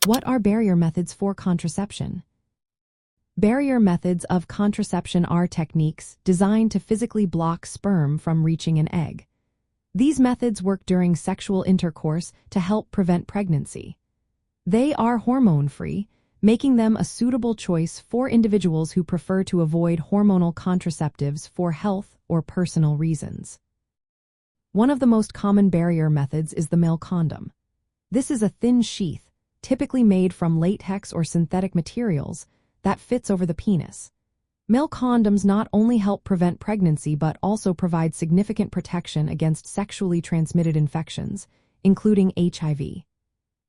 What are barrier methods for contraception? Barrier methods of contraception are techniques designed to physically block sperm from reaching an egg. These methods work during sexual intercourse to help prevent pregnancy. They are hormone-free, making them a suitable choice for individuals who prefer to avoid hormonal contraceptives for health or personal reasons. One of the most common barrier methods is the male condom. This is a thin sheath, typically made from latex or synthetic materials, that fits over the penis. Male condoms not only help prevent pregnancy but also provide significant protection against sexually transmitted infections, including HIV.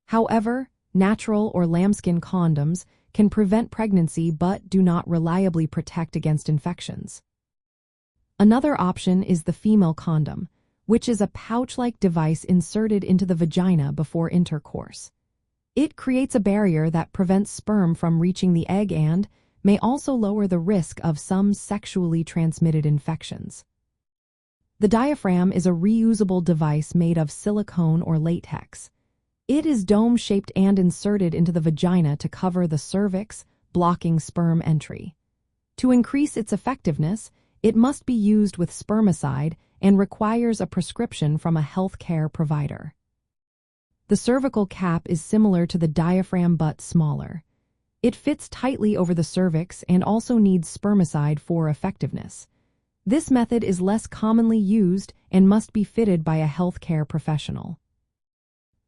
However, natural or lambskin condoms can prevent pregnancy but do not reliably protect against infections. Another option is the female condom, which is a pouch-like device inserted into the vagina before intercourse. It creates a barrier that prevents sperm from reaching the egg and may also lower the risk of some sexually transmitted infections. The diaphragm is a reusable device made of silicone or latex. It is dome-shaped and inserted into the vagina to cover the cervix, blocking sperm entry. To increase its effectiveness, it must be used with spermicide and requires a prescription from a healthcare provider. The cervical cap is similar to the diaphragm but smaller. It fits tightly over the cervix and also needs spermicide for effectiveness. This method is less commonly used and must be fitted by a healthcare professional.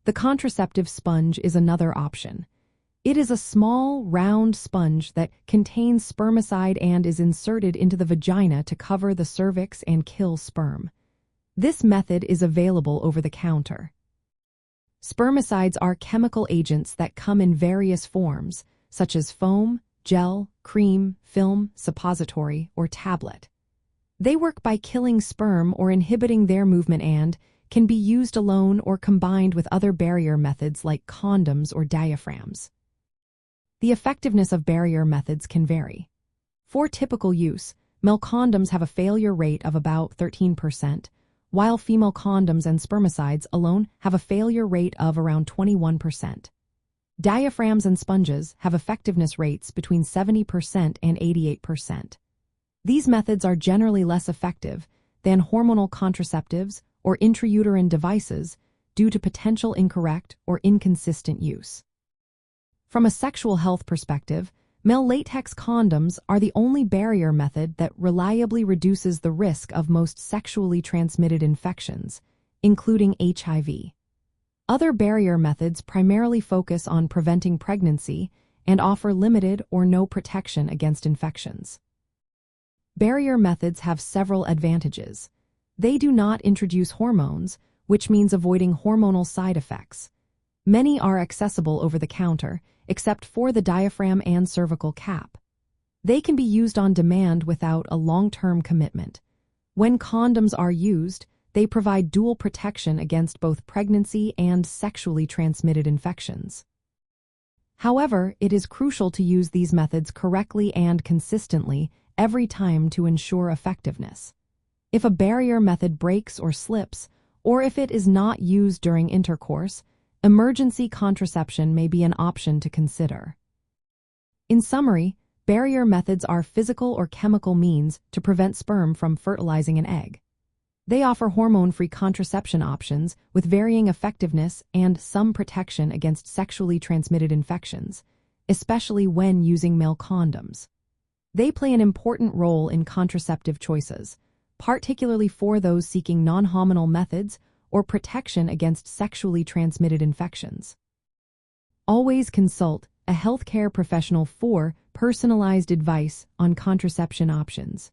The contraceptive sponge is another option. It is a small, round sponge that contains spermicide and is inserted into the vagina to cover the cervix and kill sperm. This method is available over the counter. Spermicides are chemical agents that come in various forms, such as foam, gel, cream, film, suppository, or tablet. They work by killing sperm or inhibiting their movement and can be used alone or combined with other barrier methods like condoms or diaphragms. The effectiveness of barrier methods can vary. For typical use, male condoms have a failure rate of about 13%, while female condoms and spermicides alone have a failure rate of around 21%. Diaphragms and sponges have effectiveness rates between 70% and 88%. These methods are generally less effective than hormonal contraceptives or intrauterine devices due to potential incorrect or inconsistent use. From a sexual health perspective, male latex condoms are the only barrier method that reliably reduces the risk of most sexually transmitted infections, including HIV. Other barrier methods primarily focus on preventing pregnancy and offer limited or no protection against infections. Barrier methods have several advantages. They do not introduce hormones, which means avoiding hormonal side effects. Many are accessible over the counter, except for the diaphragm and cervical cap. They can be used on demand without a long-term commitment. When condoms are used, they provide dual protection against both pregnancy and sexually transmitted infections. However, it is crucial to use these methods correctly and consistently every time to ensure effectiveness. If a barrier method breaks or slips, or if it is not used during intercourse, emergency contraception may be an option to consider. In summary, barrier methods are physical or chemical means to prevent sperm from fertilizing an egg. They offer hormone-free contraception options with varying effectiveness and some protection against sexually transmitted infections, especially when using male condoms. They play an important role in contraceptive choices, particularly for those seeking non-hormonal methods or protection against sexually transmitted infections. Always consult a healthcare professional for personalized advice on contraception options.